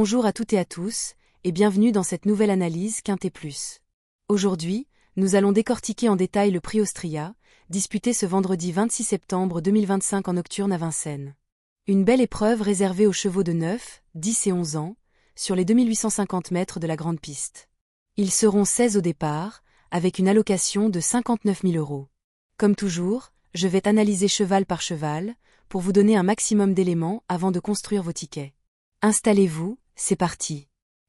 Bonjour à toutes et à tous, et bienvenue dans cette nouvelle analyse Quintet Plus. Aujourd'hui, nous allons décortiquer en détail le prix Austria, disputé ce vendredi 26 septembre 2025 en nocturne à Vincennes. Une belle épreuve réservée aux chevaux de 9, 10 et 11 ans, sur les 2850 mètres de la grande piste. Ils seront 16 au départ, avec une allocation de 59 000 €. Comme toujours, je vais analyser cheval par cheval, pour vous donner un maximum d'éléments avant de construire vos tickets. Installez-vous, c'est parti.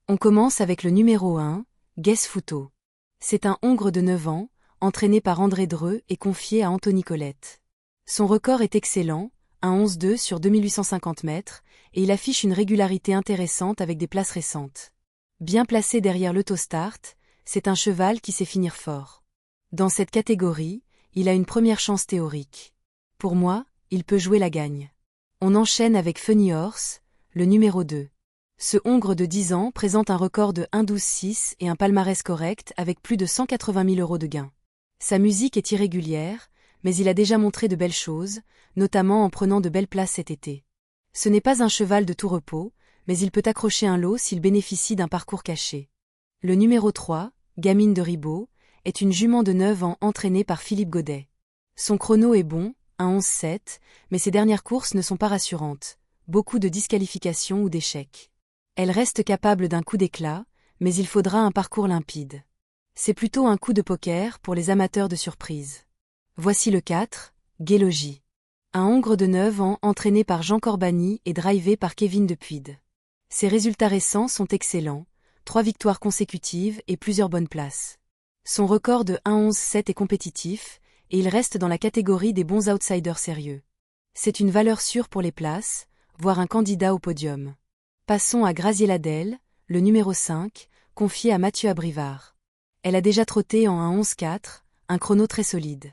On commence avec le numéro 1, Guess Fouto. C'est un Hongre de 9 ans, entraîné par André Dreux et confié à Anthony Colette. Son record est excellent, un 11-2 sur 2850 mètres, et il affiche une régularité intéressante avec des places récentes. Bien placé derrière l'autostart, c'est un cheval qui sait finir fort. Dans cette catégorie, il a une première chance théorique. Pour moi, il peut jouer la gagne. On enchaîne avec Funny Horse, le numéro 2. Ce Hongre de 10 ans présente un record de 1-12-6 et un palmarès correct avec plus de 180 000 € de gains. Sa musique est irrégulière, mais il a déjà montré de belles choses, notamment en prenant de belles places cet été. Ce n'est pas un cheval de tout repos, mais il peut accrocher un lot s'il bénéficie d'un parcours caché. Le numéro 3, Gamine de Ribot, est une jument de 9 ans entraînée par Philippe Godet. Son chrono est bon, un 11-7, mais ses dernières courses ne sont pas rassurantes, beaucoup de disqualifications ou d'échecs. Elle reste capable d'un coup d'éclat, mais il faudra un parcours limpide. C'est plutôt un coup de poker pour les amateurs de surprise. Voici le 4, Guélogie. Un Hongre de 9 ans entraîné par Jean Corbani et drivé par Kevin de Puide. Ses résultats récents sont excellents, 3 victoires consécutives et plusieurs bonnes places. Son record de 1-11-7 est compétitif, et il reste dans la catégorie des bons outsiders sérieux. C'est une valeur sûre pour les places, voire un candidat au podium. Passons à Graziella-Delle, le numéro 5, confié à Mathieu Abrivard. Elle a déjà trotté en un 11-4, un chrono très solide.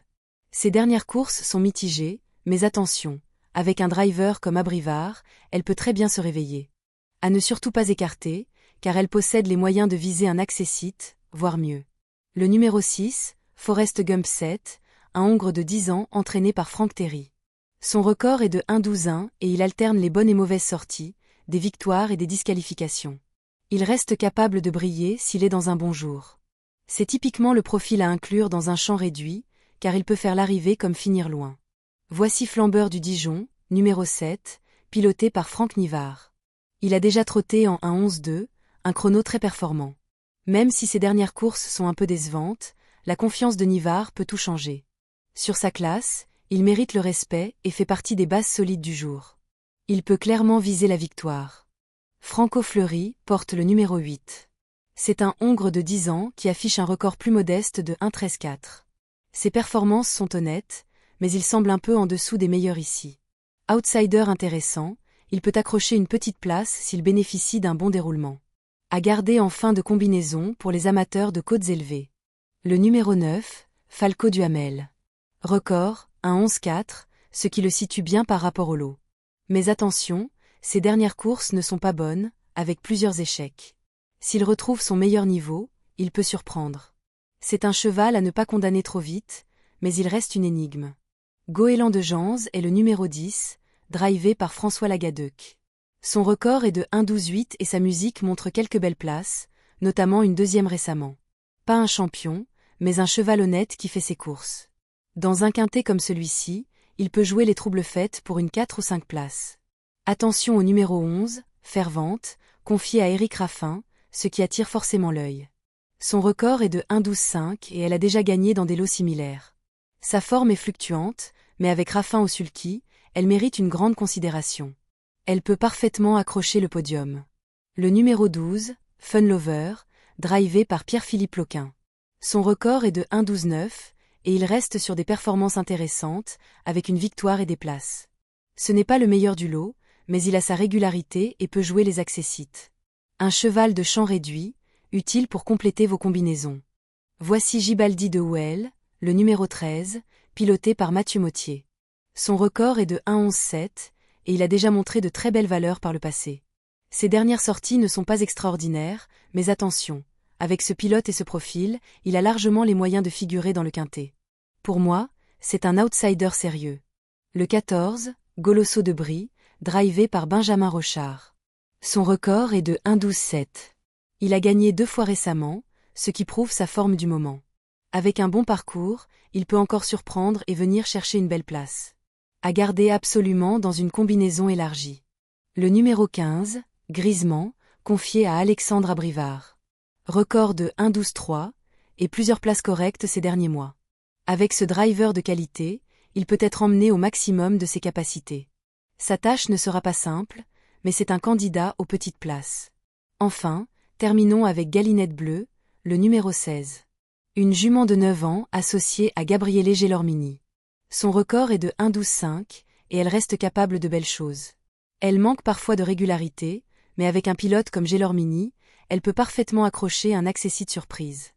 Ses dernières courses sont mitigées, mais attention, avec un driver comme Abrivard, elle peut très bien se réveiller. À ne surtout pas écarter, car elle possède les moyens de viser un accessite, voire mieux. Le numéro 6, Forrest Gump 7, un Hongre de 10 ans entraîné par Franck Terry. Son record est de 1-12-1 et il alterne les bonnes et mauvaises sorties, des victoires et des disqualifications. Il reste capable de briller s'il est dans un bon jour. C'est typiquement le profil à inclure dans un champ réduit, car il peut faire l'arrivée comme finir loin. Voici Flambeur du Dijon, numéro 7, piloté par Franck Nivard. Il a déjà trotté en un 11-2, un chrono très performant. Même si ses dernières courses sont un peu décevantes, la confiance de Nivard peut tout changer. Sur sa classe, il mérite le respect et fait partie des bases solides du jour. Il peut clairement viser la victoire. Franco Fleury porte le numéro 8. C'est un Hongre de 10 ans qui affiche un record plus modeste de 1-13-4. Ses performances sont honnêtes, mais il semble un peu en dessous des meilleurs ici. Outsider intéressant, il peut accrocher une petite place s'il bénéficie d'un bon déroulement. À garder en fin de combinaison pour les amateurs de côtes élevées. Le numéro 9, Falco Duhamel. Record, un 11-4, ce qui le situe bien par rapport au lot. Mais attention, ses dernières courses ne sont pas bonnes, avec plusieurs échecs. S'il retrouve son meilleur niveau, il peut surprendre. C'est un cheval à ne pas condamner trop vite, mais il reste une énigme. Goéland de Janze est le numéro 10, drivé par François Lagadec. Son record est de 1-12-8 et sa musique montre quelques belles places, notamment une deuxième récemment. Pas un champion, mais un cheval honnête qui fait ses courses. Dans un quintet comme celui-ci, il peut jouer les troubles faites pour une 4 ou 5 places. Attention au numéro 11, Fervente, confié à Éric Raffin, ce qui attire forcément l'œil. Son record est de 1-12-5 et elle a déjà gagné dans des lots similaires. Sa forme est fluctuante, mais avec Raffin au sulky, elle mérite une grande considération. Elle peut parfaitement accrocher le podium. Le numéro 12, Fun Lover, drivé par Pierre-Philippe Loquin. Son record est de 1-12-9, et il reste sur des performances intéressantes, avec une victoire et des places. Ce n'est pas le meilleur du lot, mais il a sa régularité et peut jouer les accessites. Un cheval de champ réduit, utile pour compléter vos combinaisons. Voici Gibaldi de Houel, le numéro 13, piloté par Mathieu Mottier. Son record est de 1-11-7, et il a déjà montré de très belles valeurs par le passé. Ses dernières sorties ne sont pas extraordinaires, mais attention, avec ce pilote et ce profil, il a largement les moyens de figurer dans le quintet. Pour moi, c'est un outsider sérieux. Le 14, Golosso de Brie, drivé par Benjamin Rochard. Son record est de 1,12,7. Il a gagné 2 fois récemment, ce qui prouve sa forme du moment. Avec un bon parcours, il peut encore surprendre et venir chercher une belle place. À garder absolument dans une combinaison élargie. Le numéro 15, Grisement, confié à Alexandre Abrivard. Record de 1,12,3 et plusieurs places correctes ces derniers mois. Avec ce driver de qualité, il peut être emmené au maximum de ses capacités. Sa tâche ne sera pas simple, mais c'est un candidat aux petites places. Enfin, terminons avec Galinette Bleue, le numéro 16. Une jument de 9 ans associée à Gabriele Gelormini. Son record est de 1,12,5 et elle reste capable de belles choses. Elle manque parfois de régularité, mais avec un pilote comme Gelormini, elle peut parfaitement accrocher un accessit surprise.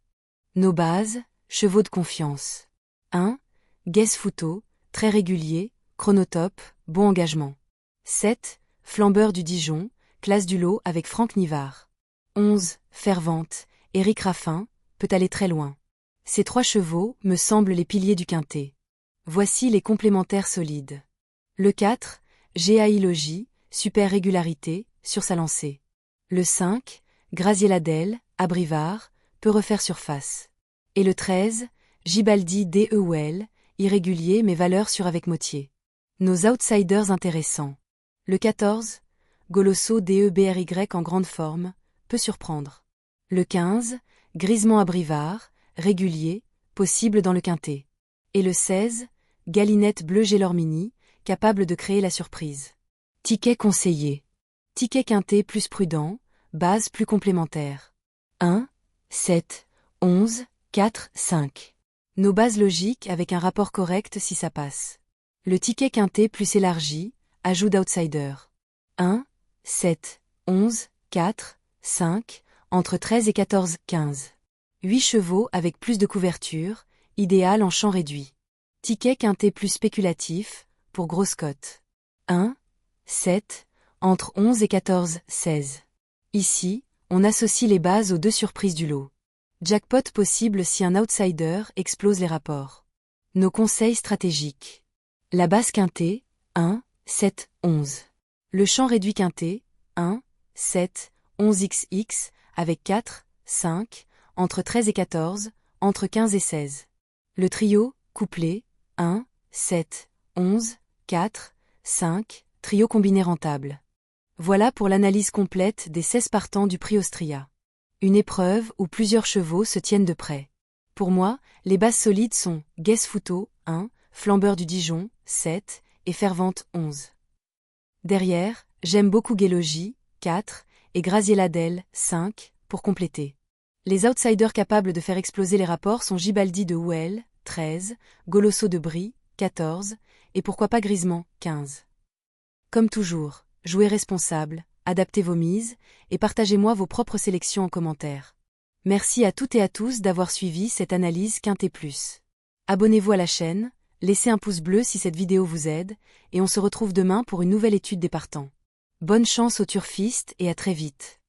Nos bases, chevaux de confiance. 1. Guess Futo, très régulier, chronotope, bon engagement. 7. Flambeur du Dijon, classe du lot avec Franck Nivard. 11. Fervente, Éric Raffin, peut aller très loin. Ces 3 chevaux me semblent les piliers du quintet. Voici les complémentaires solides. Le 4. GAI Logis, super régularité, sur sa lancée. Le 5. Graziella Del, Abrivard, peut refaire surface. Et le 13. Gibaldi DEOL, irrégulier mais valeur sûre avec Motier. Nos outsiders intéressants. Le 14. Golosso DEBRY en grande forme, peut surprendre. Le 15. Grisement Abrivard, régulier, possible dans le quintet. Et le 16. Galinette Bleue Gelormini, capable de créer la surprise. Ticket conseillé. Ticket quintet plus prudent, base plus complémentaire. 1, 7, 11, 4, 5. Nos bases logiques avec un rapport correct si ça passe. Le ticket quintet plus élargi, ajout d'outsider. 1, 7, 11, 4, 5, entre 13 et 14, 15. 8 chevaux avec plus de couverture, idéal en champ réduit. Ticket quintet plus spéculatif, pour grosse cote. 1, 7, entre 11 et 14, 16. Ici, on associe les bases aux 2 surprises du lot. Jackpot possible si un outsider explose les rapports. Nos conseils stratégiques. La base quintet, 1, 7, 11. Le champ réduit quintet, 1, 7, 11XX, avec 4, 5, entre 13 et 14, entre 15 et 16. Le trio, couplé, 1, 7, 11, 4, 5, trio combiné rentable. Voilà pour l'analyse complète des 16 partants du prix Austria. Une épreuve où plusieurs chevaux se tiennent de près. Pour moi, les bases solides sont Guess Futo, 1, Flambeur du Dijon, 7, et Fervente, 11. Derrière, j'aime beaucoup Guélogie, 4, et Graziella Del, 5, pour compléter. Les outsiders capables de faire exploser les rapports sont Gibaldi de Houel, 13, Golosso de Brie, 14, et pourquoi pas Grisement, 15. Comme toujours, jouez responsable, adaptez vos mises, et partagez-moi vos propres sélections en commentaire. Merci à toutes et à tous d'avoir suivi cette analyse Quintet Plus. Abonnez-vous à la chaîne, laissez un pouce bleu si cette vidéo vous aide, et on se retrouve demain pour une nouvelle étude des partants. Bonne chance aux turfistes et à très vite.